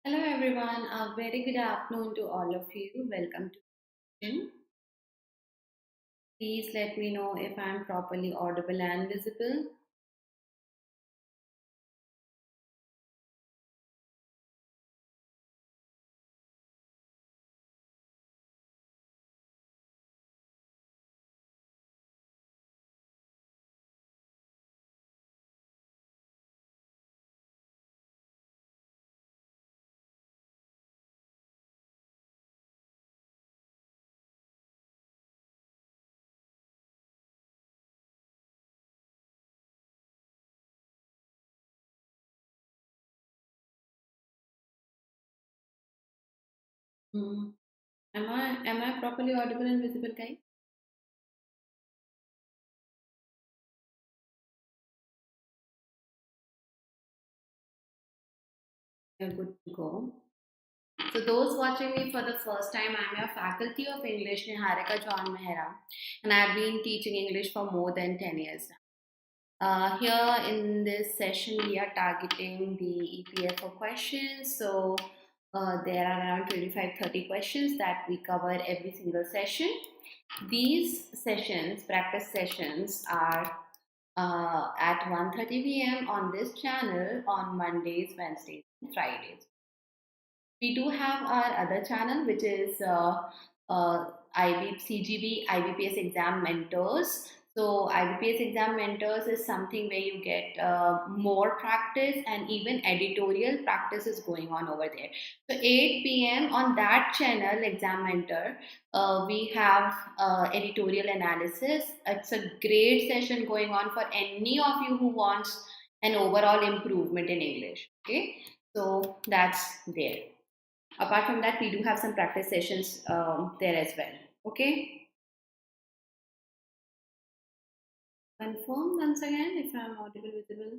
Hello everyone, a very good afternoon to all of you. Welcome to session. Please let me know if I'm properly audible and visible. Hmm. Am I properly audible and visible, guys? You're good to go. So those watching me for the first time, I'm your faculty of English, Niharika John Mehra, and I've been teaching English for more than 10 years now. Here in this session, we are targeting the EPFO questions. So there are around 25-30 questions that we cover every single session. These sessions, practice sessions, are at 1:30 p.m. on this channel on Mondays, Wednesdays, and Fridays. We do have our other channel, which is CGB IBPS Exam Mentors. So IBPS Exam Mentors is something where you get more practice, and even editorial practice is going on over there. So 8 p.m. on that channel, Exam Mentor, we have editorial analysis. It's a great session going on for any of you who wants an overall improvement in English. Okay, so that's there. Apart from that, we do have some practice sessions there as well. Okay, confirm once again if I'm audible, visible.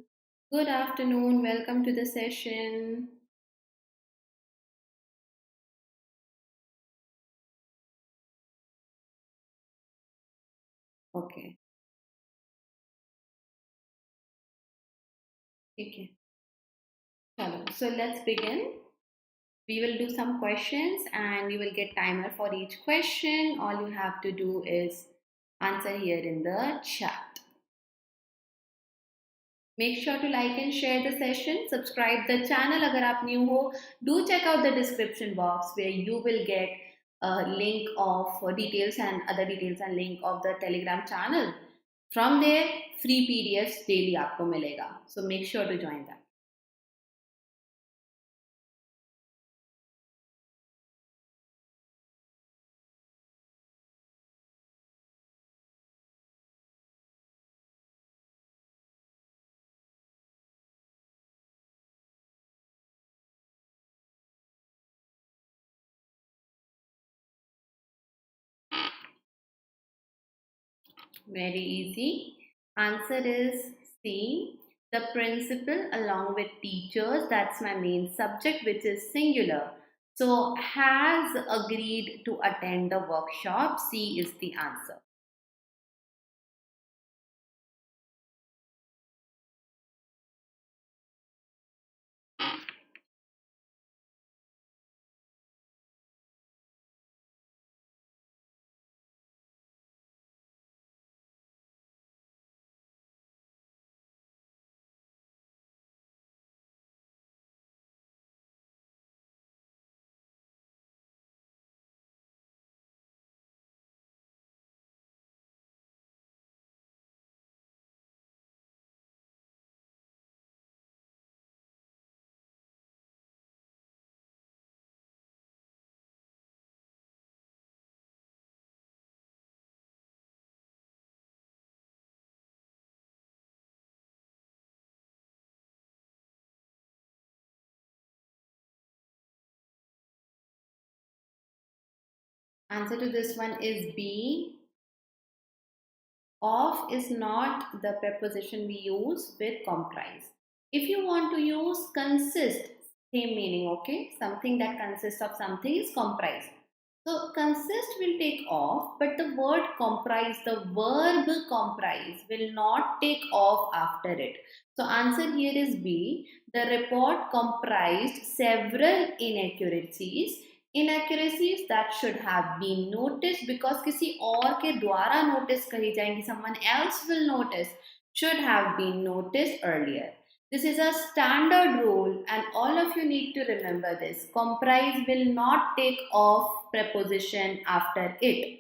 Good afternoon, welcome to the session. Okay, okay. Hello. So let's begin. We will do some questions and you will get timer for each question. All you have to do is answer here in the chat. Make sure to like and share the session. Subscribe the channel अगर आप new हो. Do check out the description box where you will get a link of details and other details and link of the Telegram channel. From there, free PDFs daily आपको मिलेगा. So make sure to join that. Very easy. Answer is C. The principal along with teachers, that's my main subject, which is singular. So has agreed to attend the workshop. C is the answer. Answer to this one is B. Of is not the preposition we use with comprise. If you want to use consist, same meaning, okay? Something that consists of something is comprise. So consist will take off, but the word comprise, the verb comprise will not take off after it. So answer here is B. The report comprised several inaccuracies that should have been noticed because किसी और के द्वारा notice करी जाएंगी, someone else will notice, should have been noticed earlier. This is a standard rule, and all of you need to remember this. Comprise will not take off preposition after it.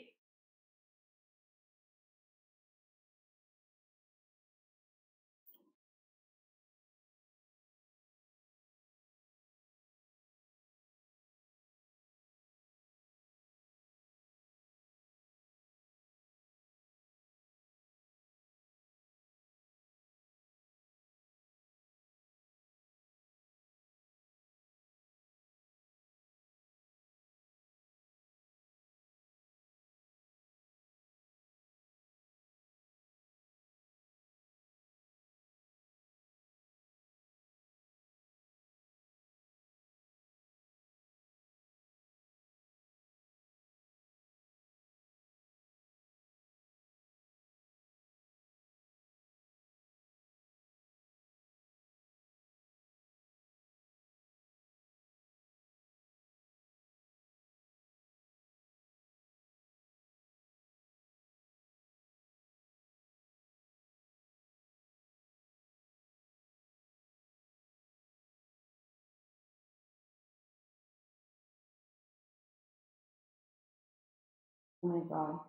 Oh my god.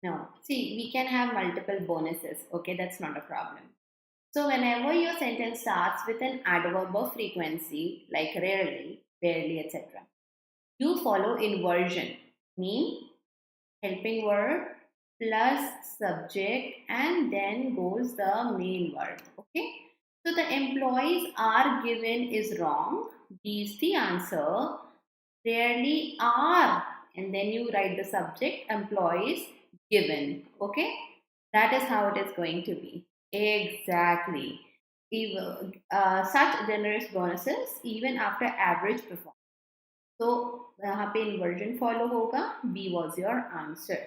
No, see, we can have multiple bonuses. Okay, that's not a problem. So, whenever your sentence starts with an adverb of frequency, like rarely, barely, etc., you follow inversion. Mean helping verb plus subject and then goes the main verb. Okay. So the employees are given is wrong. B is the answer. Rarely are. And then you write the subject employees given. Okay. That is how it is going to be. Exactly. Even, such generous bonuses even after average performance. तो यहाँ पे inversion follow होगा. B was your answer.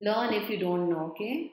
Learn if you don't know, okay?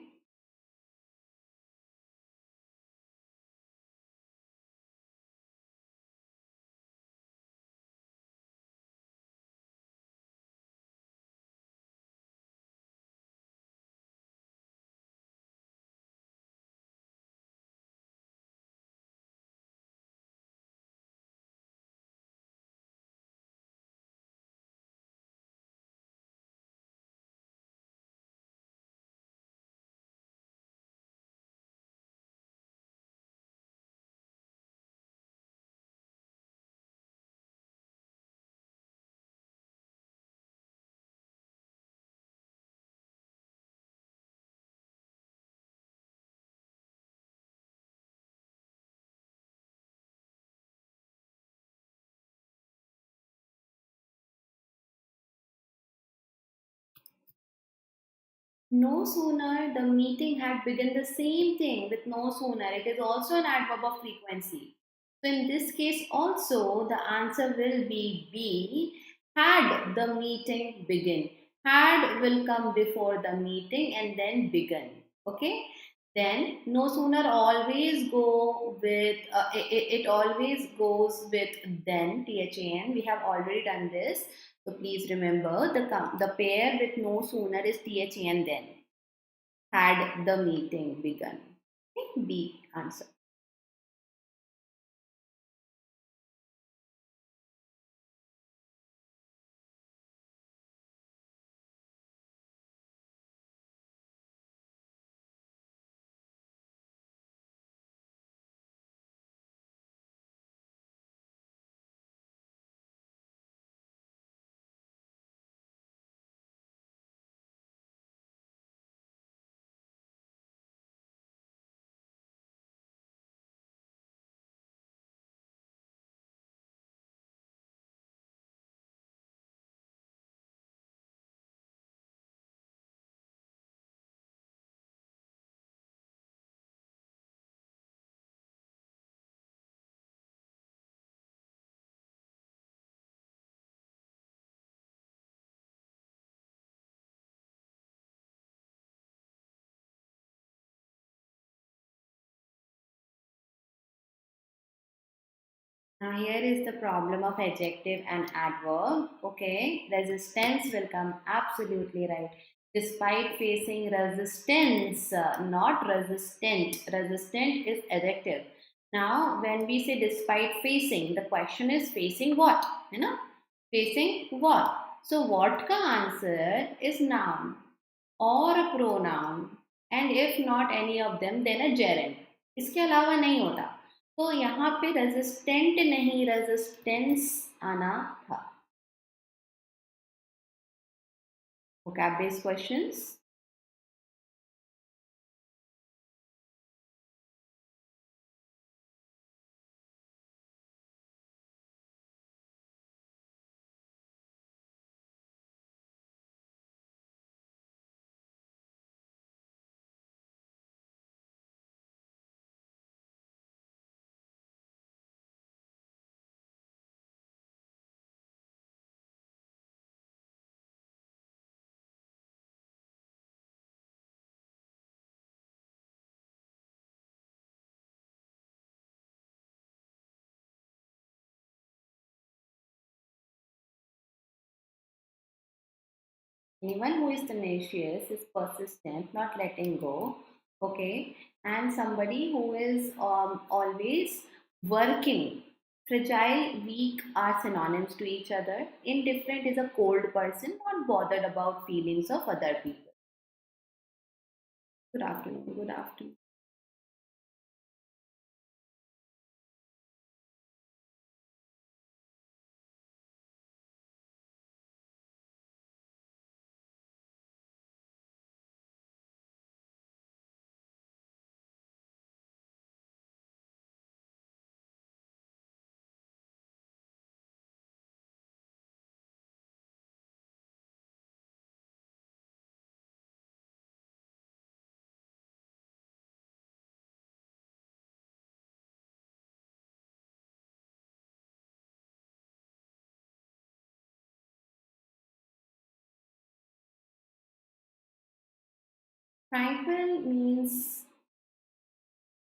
No sooner the meeting had begun, the same thing with no sooner. It is also an adverb of frequency. So in this case also the answer will be B. Had the meeting begin. Had will come before the meeting and then begin. Okay. Then no sooner always go with it always goes with then THAN. We have already done this. So please remember the pair with no sooner is THAN then. Had the meeting begun? Okay, B answer. Now here is the problem of adjective and adverb. Okay, resistance will come, absolutely right. Despite facing resistance, not resistant. Resistant is adjective. Now when we say despite facing, the question is facing what? You know, facing what? So what ka answer is noun or a pronoun, and if not any of them then a gerund. इसके अलावा नहीं होता. तो यहाँ पे resistant नहीं resistance आना था. vocab based questions. Anyone who is tenacious is persistent, not letting go. Okay, and somebody who is always working. Fragile, weak are synonyms to each other. Indifferent is a cold person, not bothered about feelings of other people. Good afternoon. Good afternoon. Tranquil means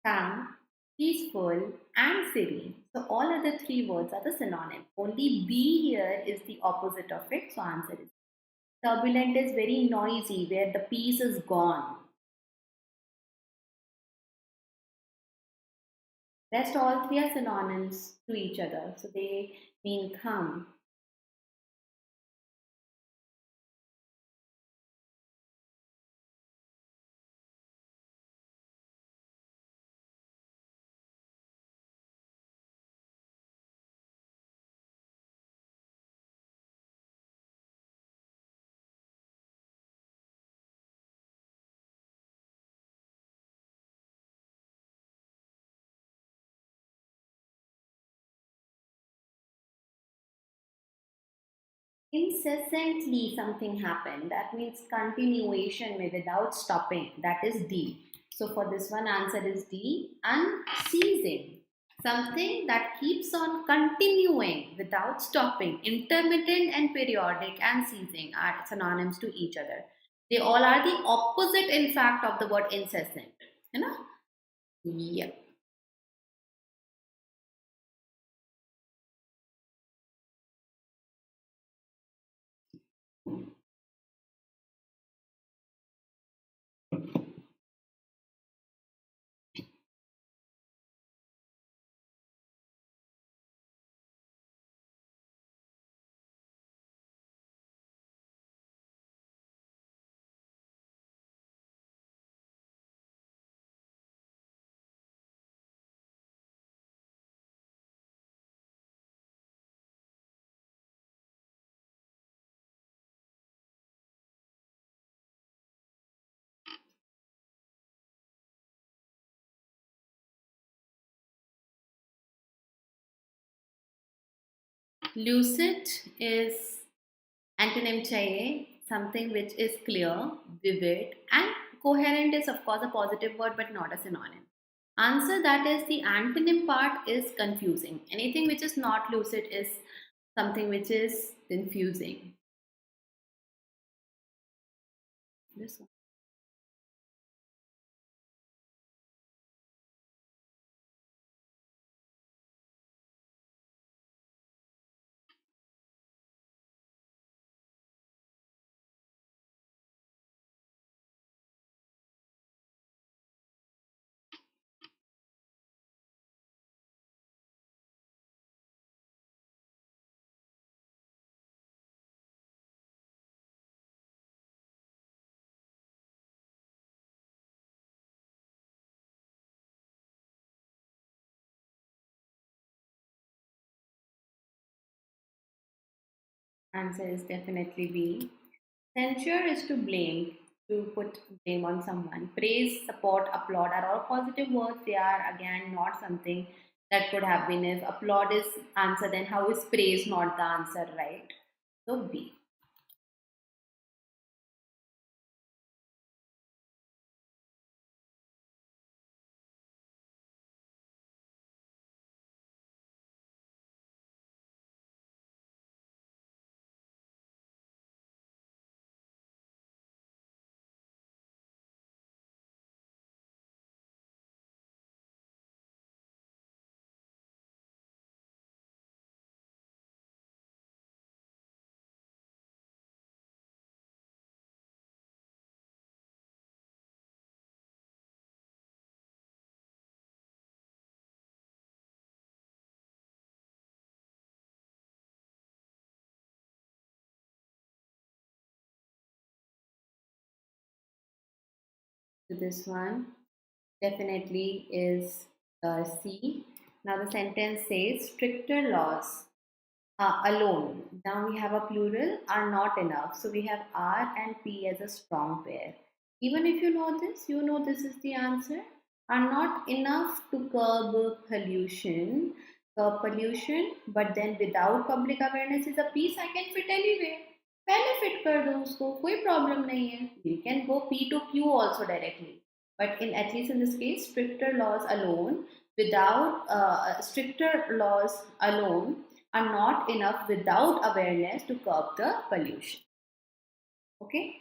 calm, peaceful, and serene. So all other three words are the synonym. Only be here is the opposite of it. So answer is turbulent is very noisy, where the peace is gone. Rest all three are synonyms to each other. So they mean calm. Incessantly something happened. That means continuation may without stopping. That is D. So for this one, answer is D. Unceasing. Something that keeps on continuing without stopping. Intermittent and periodic and ceasing are synonyms to each other. They all are the opposite, in fact, of the word incessant. You know? Yeah. Lucid is antonym chahiye, something which is clear, vivid, and coherent is of course a positive word but not a synonym. Answer that is the antonym part is confusing. Anything which is not lucid is something which is confusing. This one. Answer is definitely B. Censure is to blame, to put blame on someone. Praise, support, applaud are all positive words. They are again not something that could have been. If applaud is answer, then how is praise not the answer, right? So B. So this one definitely is C. Now the sentence says stricter laws alone. Now we have a plural are not enough. So we have R and P as a strong pair. Even if you know this, you know this is the answer. Are not enough to curb pollution, but then without public awareness is a piece I can fit anywhere. पहले fit कर दो उसको कोई problem नहीं है. We can go P to Q also directly. But in at least in this case, stricter laws alone are not enough without awareness to curb the pollution. Okay.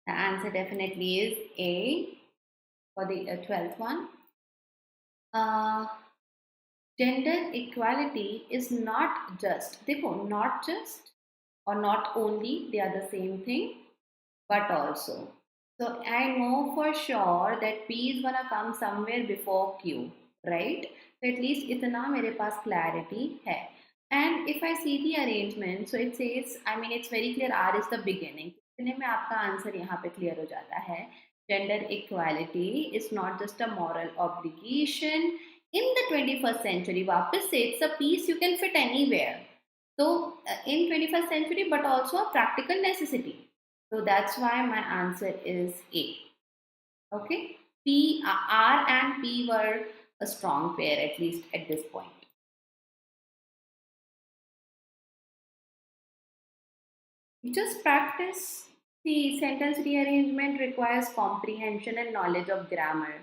The answer definitely is A for the 12th one. Uh, Gender equality is not just, देखो, not just or not only, they are the same thing, but also. So I know for sure that P is gonna come somewhere before Q, right? So at least itna mere paas clarity hai. And if I see the arrangement, so it says, I mean, it's very clear R is the beginning. इतने में आपका answer यहाँ पे clear हो जाता है. Gender equality is not just a moral obligation. In the 21st century, वापस से it's a piece you can fit anywhere. So in 21st century, but also a practical necessity. So that's why my answer is A. Okay. R and P were a strong pair at least at this point. Just practice. See, sentence rearrangement requires comprehension and knowledge of grammar.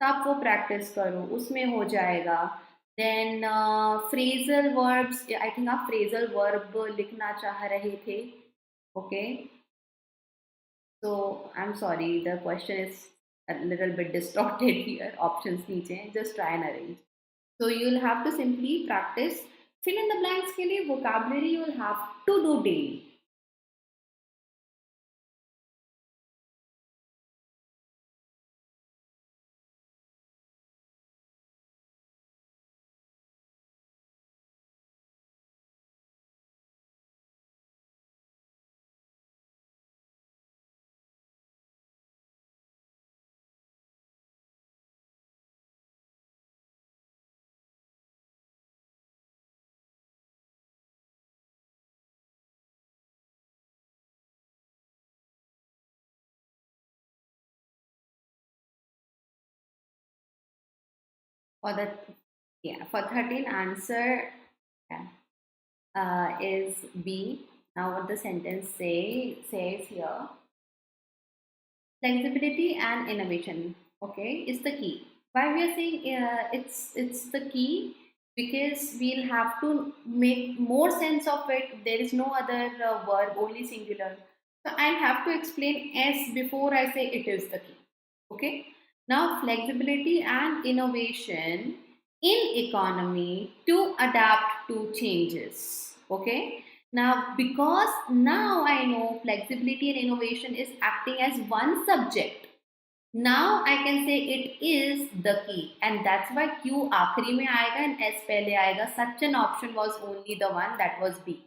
तो आप वो practice करो, उसमें हो जाएगा. Then phrasal verbs, I think आप phrasal verb लिखना चाह रहे थे. Okay. So I'm sorry, the question is a little bit distorted here. Options नीचे हैं. Just try and arrange. So you'll have to simply practice. Fill in the blanks के लिए vocabulary you'll have to do daily. For the for 13 answer is B. Now what the sentence says here, flexibility and innovation, okay, is the key. Why we are saying it's the key? because we'll have to make more sense of it. There is no other verb, only singular. So I'll have to explain S before I say it is the key. Okay. Now flexibility and innovation in economy to adapt to changes. Okay. Now because now I know flexibility and innovation is acting as one subject, now I can say it is the key, and that's why Q आखिरी में आएगा and S पहले आएगा. Such an option was only the one, that was B.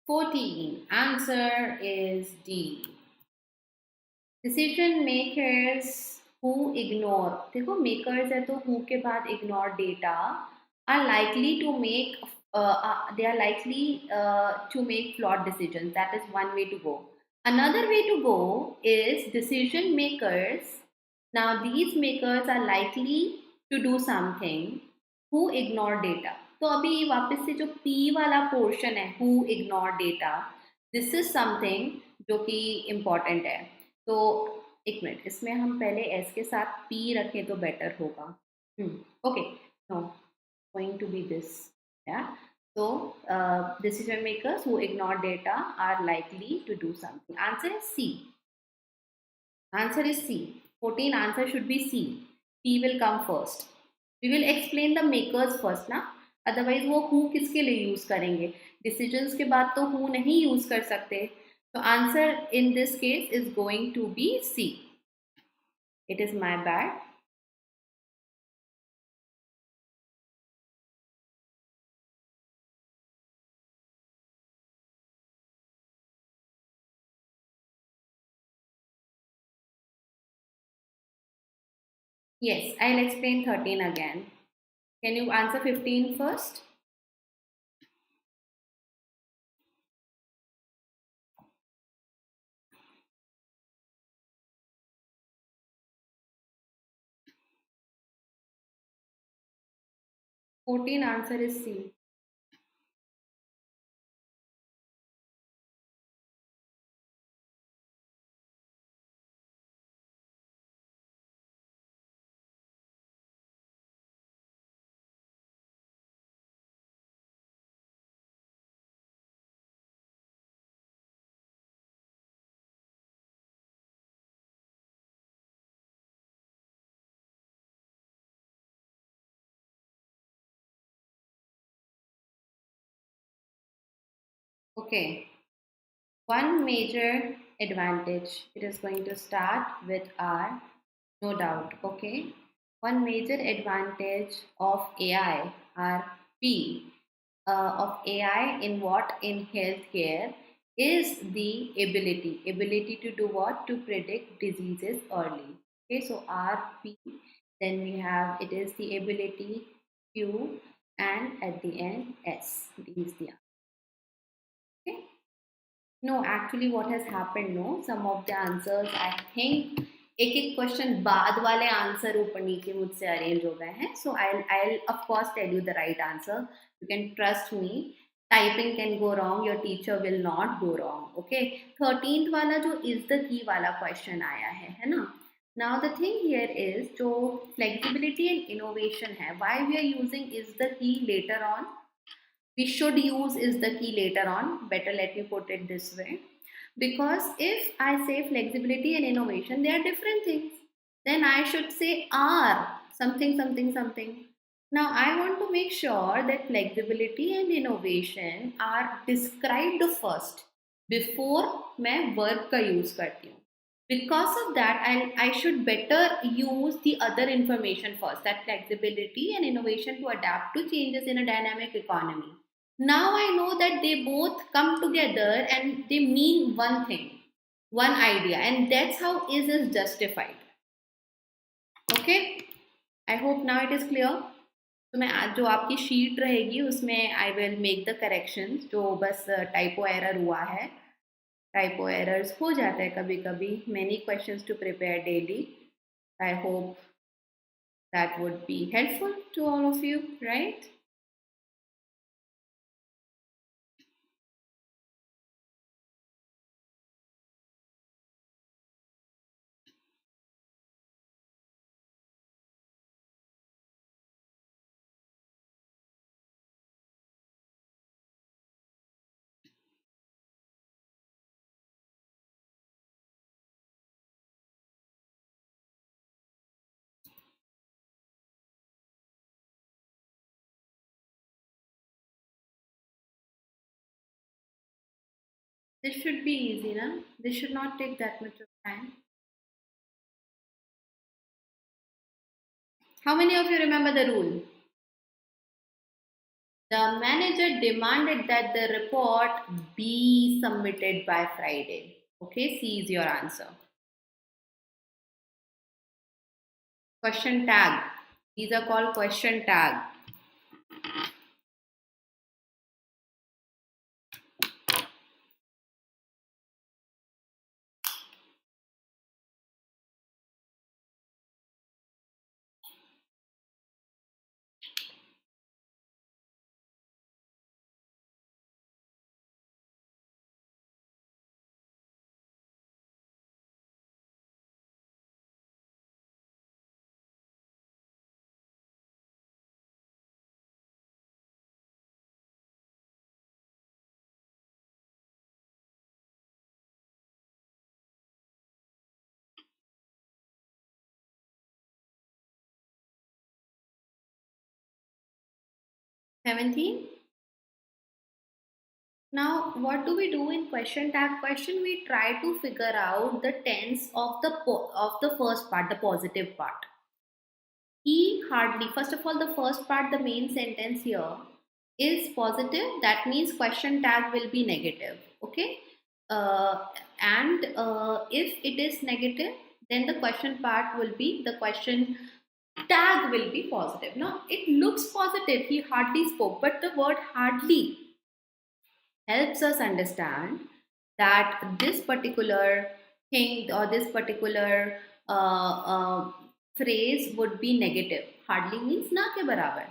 (14) Answer is D. Decision makers who ignore, देखो makers है तो who के बाद ignore data are likely to make they are likely to make flawed decisions. That is one way to go. Another way to go is decision makers. Now these makers are likely to do something who ignore data. तो अभी वापस से जो P वाला portion है who ignore data, this is something जो कि important है. तो एक मिनट, इसमें हम पहले एस के साथ पी रखें तो बेटर होगा. Okay, no, going to be this. Yeah, so decision makers who ignore data are likely to do something. Answer is C. Answer is C. 14 answer should be C. P will come first. We will explain the makers first ना, otherwise वो who किसके लिए use करेंगे. Decisions के बाद तो who नहीं use कर सकते. So answer in this case is going to be C. It is my bad. Yes, I'll explain 13 again. Can you answer 15 first? (14) answer is C. Okay. One major advantage. It is going to start with R, no doubt. Okay. One major advantage of AI, or P, of AI in what? In healthcare is the ability to do what? To predict diseases early. Okay, so RP, then we have it is the ability, Q, and at the end S. These the answer. Okay. No, actually what has happened, no, some of the answers I think एक एक question बाद वाले answer ऊपर नीचे मुझसे arrange हो गए हैं. So I of course tell you the right answer. You can trust me. Typing can go wrong, your teacher will not go wrong. Okay. 13th वाला जो इज द की वाला क्वेश्चन आया है ना. Now the thing here is जो flexibility and innovation है, why we are using is the key later on. We should use is the key later on. Better let me put it this way. Because if I say flexibility and innovation, they are different things. Then I should say are something, something, something. Now I want to make sure that flexibility and innovation are described first before मैं verb का use करती हूँ. Because of that, I should better use the other information first, that flexibility and innovation to adapt to changes in a dynamic economy. Now I know that they both come together and they mean one thing, one idea, and that's how is justified. Okay, I hope now it is clear. तो मैं आज जो आपकी sheet रहेगी उसमें I will make the corrections जो बस typo error हुआ है. टाइपो एरर्स हो जाता है कभी कभी. Many questions to prepare daily. I hope that would be helpful to all of you, right? This should be easy, na? This should not take that much of time. How many of you remember the rule? The manager demanded that the report be submitted by Friday. Okay, C is your answer. Question tag. These are called question tag. $17. Now, what do we do in question tag question? We try to figure out the tense of the first part, the positive part. He hardly. First of all, the first part, the main sentence here is positive. That means question tag will be negative. Okay, and if it is negative, then the question part will be the question tag will be positive. Now it looks positive. He hardly spoke, but the word hardly helps us understand that this particular thing or this particular phrase would be negative. Hardly means na ke barabar.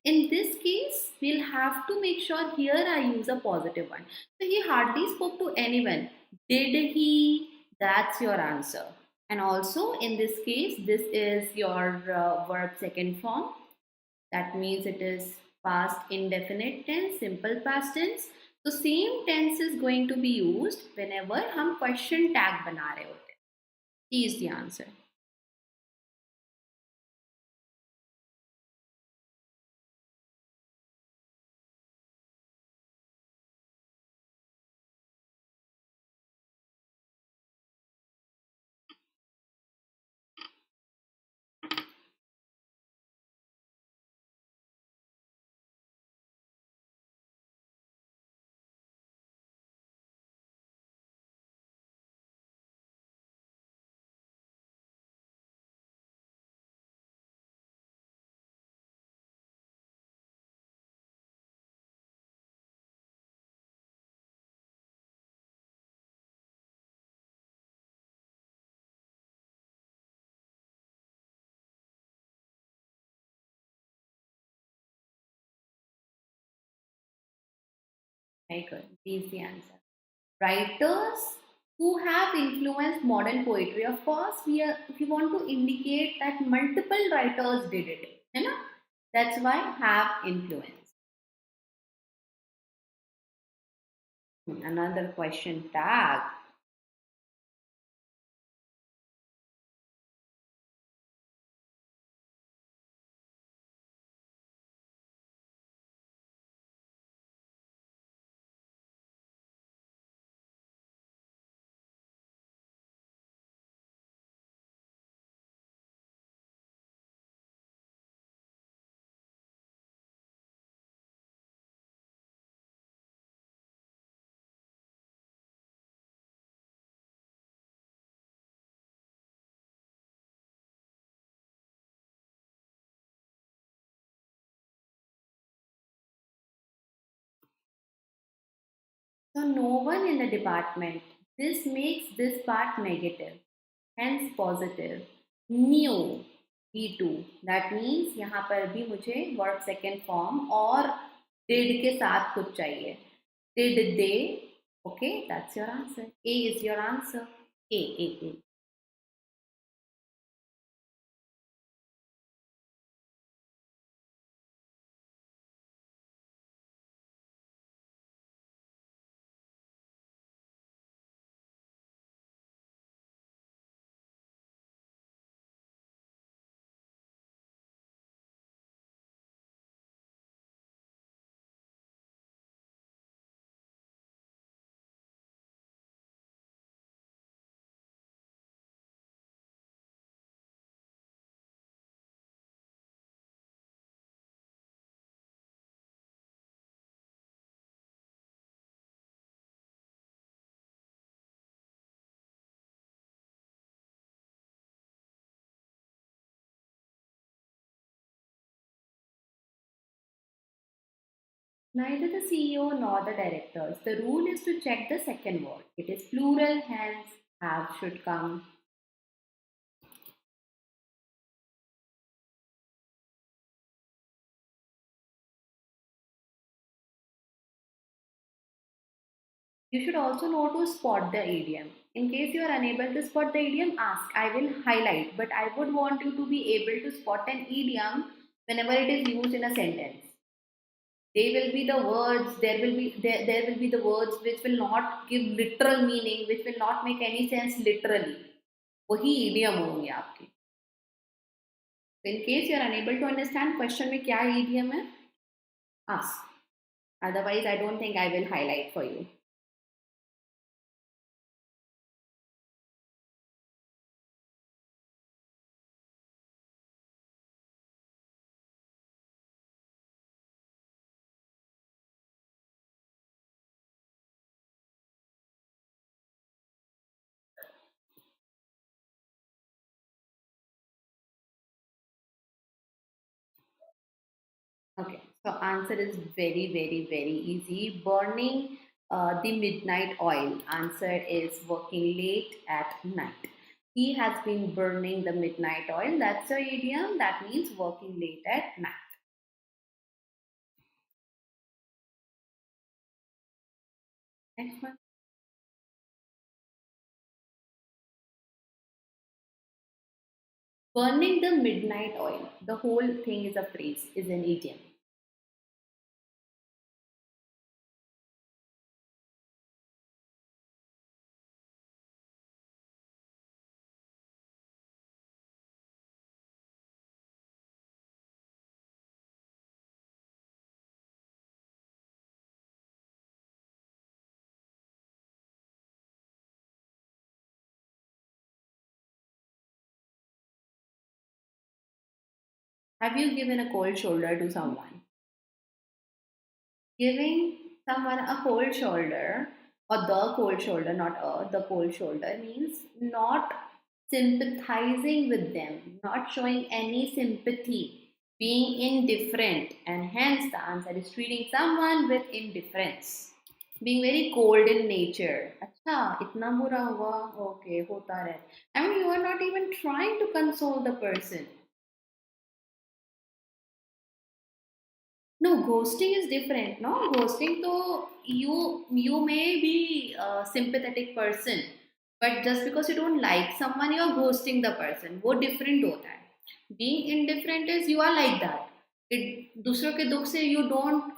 In this case, we'll have to make sure here I use a positive one. So he hardly spoke to anyone. Did he? That's your answer. And also in this case, this is your verb second form. That means it is past indefinite tense, simple past tense. So same tense is going to be used whenever हम question tag बना रहे होते हैं. He is the answer. Very good. He is the answer. Writers who have influenced modern poetry. Of course, we want to indicate that multiple writers did it. You know? That's why have influence. Another question tag. So no one in the department. This makes this part negative, hence positive. New E2. That means यहाँ पर भी मुझे verb second form और did के साथ कुछ चाहिए. Did they? Okay, that's your answer. A is your answer. A. Neither the CEO nor the directors. The rule is to check the second word. It is plural, hence have should come. You should also know to spot the idiom. In case you are unable to spot the idiom, ask. I will highlight, but I would want you to be able to spot an idiom whenever it is used in a sentence. They will be the words, there will be the words which will not give literal meaning, which will not make any sense literally. वही idiom होंगे आपके. So in case you are unable to understand question में क्या idiom है, ask. Otherwise, I don't think I will highlight for you. Okay, so answer is very easy. Burning the midnight oil. Answer is working late at night. He has been burning the midnight oil. That's a idiom. That means working late at night. Next one. Burning the midnight oil. The whole thing is a phrase, is an idiom. Have you given a cold shoulder to someone? Giving someone a cold shoulder or the cold shoulder, not the cold shoulder, means not sympathizing with them, not showing any sympathy, being indifferent, and hence the answer is treating someone with indifference. Being very cold in nature. अच्छा इतना बुरा हुआ okay होता रहे. I mean you are not even trying to console the person. No, ghosting is different. No, ghosting to you may be a sympathetic person, but just because you don't like someone, you are ghosting the person. वो different होता है. Being indifferent is you are like that. It दूसरों के दुख से you don't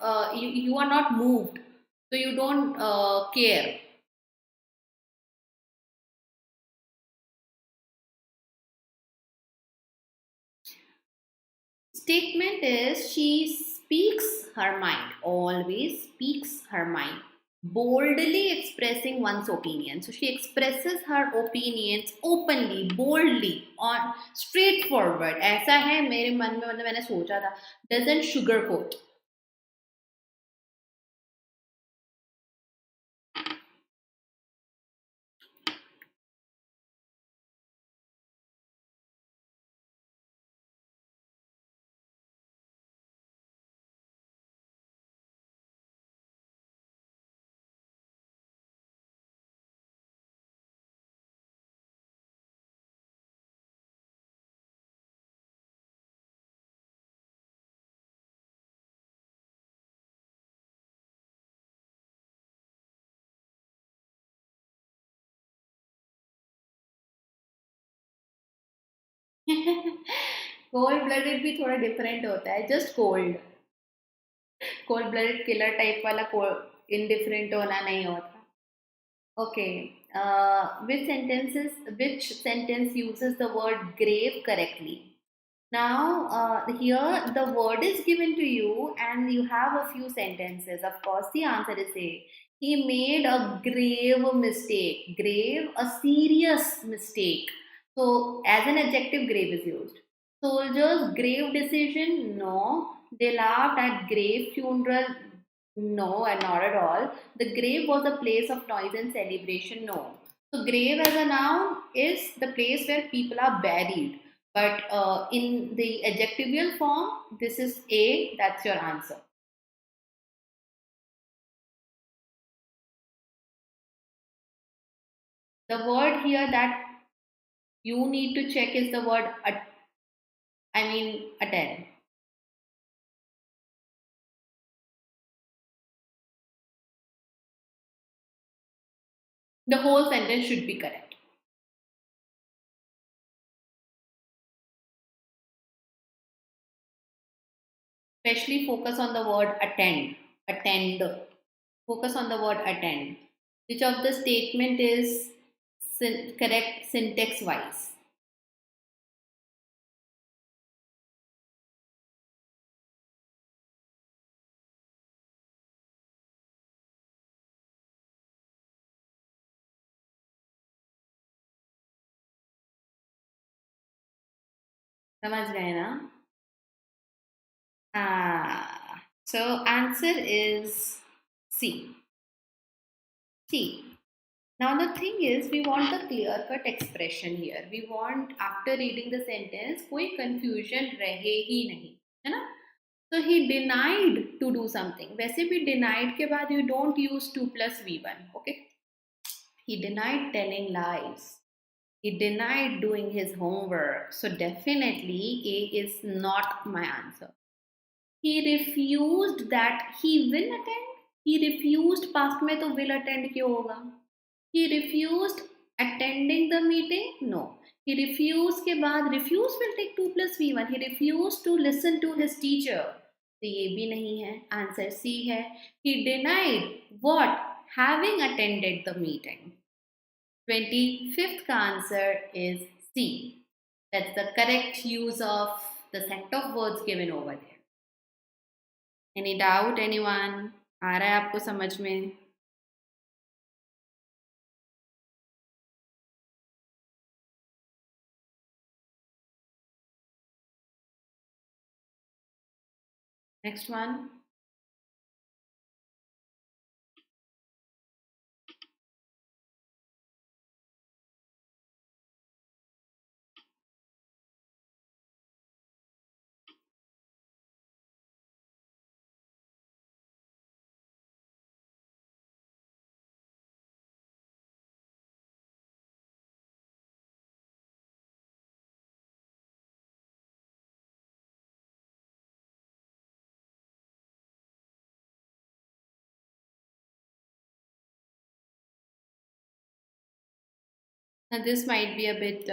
you are not moved, so you don't care. Statement is she speaks her mind, always speaks her mind, boldly expressing one's opinion. So she expresses her opinions openly, boldly, on straightforward. ऐसा है मेरे मन में मतलब मैंने सोचा था. Doesn't sugarcoat. Cold blooded भी थोड़ा डिफरेंट होता है, just cold. Cold blooded killer type वाला इनडिफरेंट होना नहीं होता। Okay. Which sentence uses the word grave correctly? Now, here the word is given to you, and you have a few sentences. Of course, the answer is A. He made a grave mistake. Grave, a serious mistake. So, as an adjective, grave is used. Soldiers' grave decision? No. They laughed at grave funeral? No, and not at all. The grave was a place of noise and celebration? No. So, grave as a noun is the place where people are buried. But in the adjectival form, this is A, that's your answer. The word here that you need to check is the word, attend. The whole sentence should be correct. Especially focus on the word attend. Attend. Focus on the word attend. Which of the statement is correct syntax wise? समझ गए ना? So answer is C. C. Now the thing is, we want the clear-cut expression here. We want, after reading the sentence, कोई confusion रहे ही नहीं, है ना? So he denied to do something. वैसे भी denied के बाद you don't use 2 plus V1, okay? He denied telling lies. He denied doing his homework. So definitely A is not my answer. He refused that he will attend. He refused past में तो will attend क्यों होगा? He refused attending the meeting? No. He refused के बाद refuse will take 2 plus V1. He refused to listen to his teacher. तो ये भी नहीं है. Answer C है. He denied what? Having attended the meeting. 25th answer is C. That's the correct use of the set of words given over there. Any doubt, anyone? आ रहा है आपको समझ में? Next one. Now, this might be a bit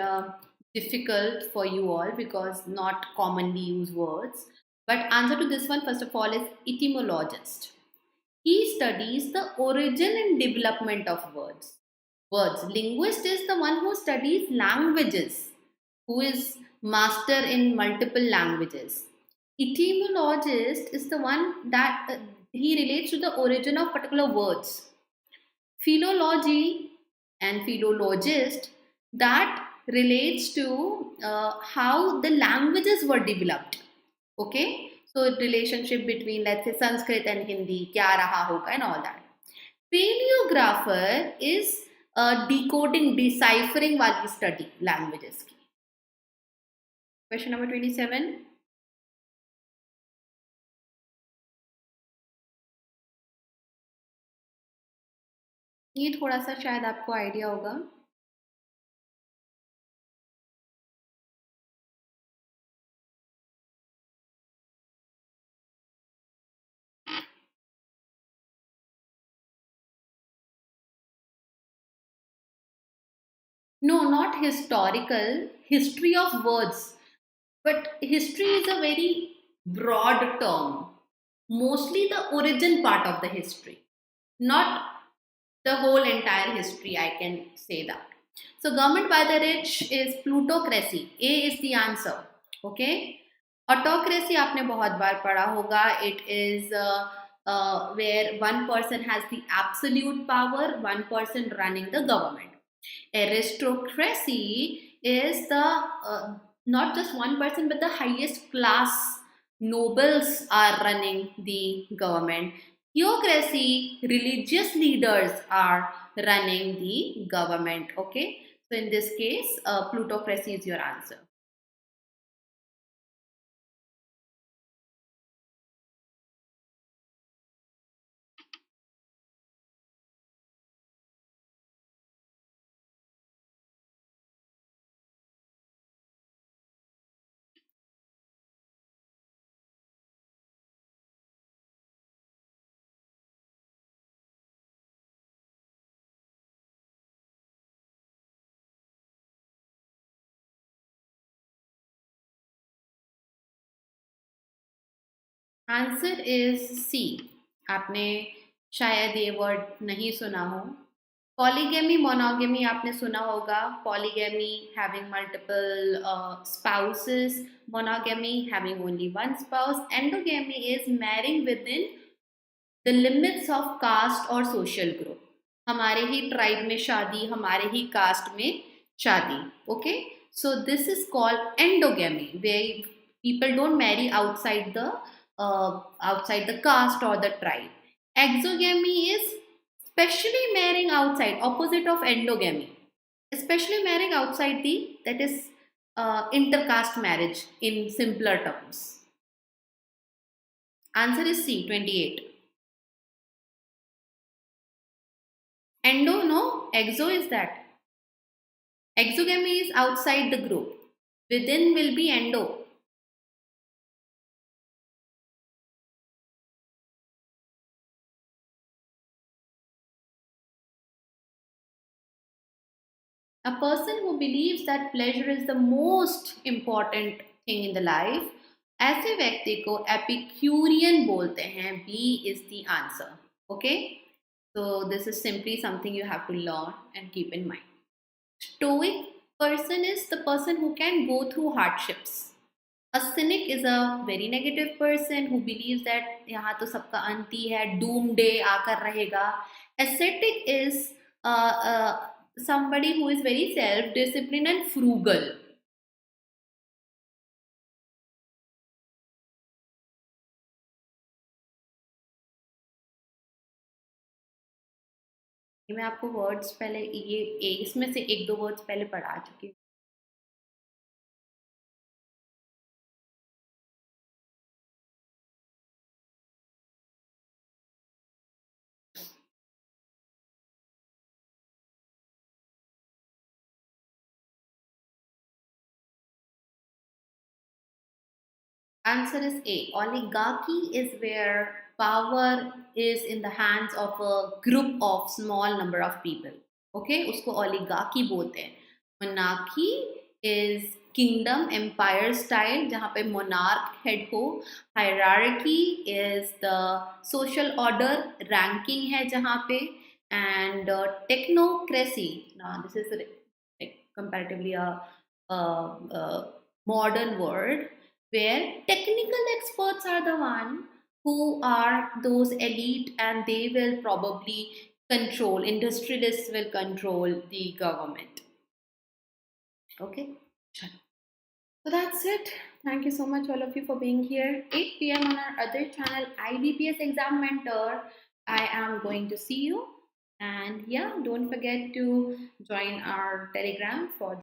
difficult for you all because not commonly used words. But answer to this one, first of all, is etymologist. He studies the origin and development of words. Words. Linguist is the one who studies languages, who is master in multiple languages. Etymologist is the one that he relates to the origin of particular words. Philology and philologist, that relates to how the languages were developed. Okay, so relationship between, let's say, Sanskrit and Hindi, kya raha hoga, and all that. Paleographer is decoding, deciphering wali study languages ki. Question number 27. ये थोड़ा सा शायद आपको idea होगा. No, not historical. history of words. But history is a very broad term. Mostly the origin part of the history, not the whole entire history, I can say that. So government by the rich is plutocracy. A is the answer. Okay. Autocracy आपने बहुत बार पढ़ा होगा. It is where one person has the absolute power, one person running the government. Aristocracy is the not just one person but the highest class nobles are running the government. Theocracy, religious leaders are running the government. Okay, so in this case, plutocracy is your answer. Answer is C. आपने शायद ये word नहीं सुना हो. Polygamy, monogamy आपने सुना होगा. Polygamy having multiple spouses, monogamy having only one spouse. Endogamy is marrying within the limits of caste or social group. हमारे ही ट्राइब में शादी, हमारे ही कास्ट में शादी. Okay, so this is called endogamy, where people don't marry outside the caste or the tribe. Exogamy is especially marrying outside, opposite of endogamy, especially marrying outside that is intercaste marriage in simpler terms. Answer is C, 28. Endo, no, exo is that. Exogamy is outside the group, within will be endo. A person who believes that pleasure is the most important thing in the life, ऐसे व्यक्ति को Epicurean बोलते हैं. B is the answer. Okay, so this is simply something you have to learn and keep in mind. Stoic person is the person who can go through hardships. A cynic is a very negative person who believes that यहाँ तो सबका अंत ही है, doom day आकर रहेगा. Ascetic is somebody who is very self-disciplined and frugal. मैं आपको words पहले ये इसमें से एक दो वर्ड्स पहले पढ़ा चुकी हूँ. Answer is A. Oligarchy is where power is in the hands of a group of small number of people. Okay, उसको oligarchy बोलते हैं. Monarchy is kingdom, empire style जहाँ पे monarch head हो. Hierarchy is the social order, ranking है जहाँ पे. And technocracy, now this is like comparatively a modern word, where technical experts are the one who are those elite and they will probably control, industrialists will control the government. Okay, so that's it. Thank you so much all of you for being here. 8 p.m. on our other channel, IBPS Exam Mentor. I am going to see you, and yeah, don't forget to join our Telegram for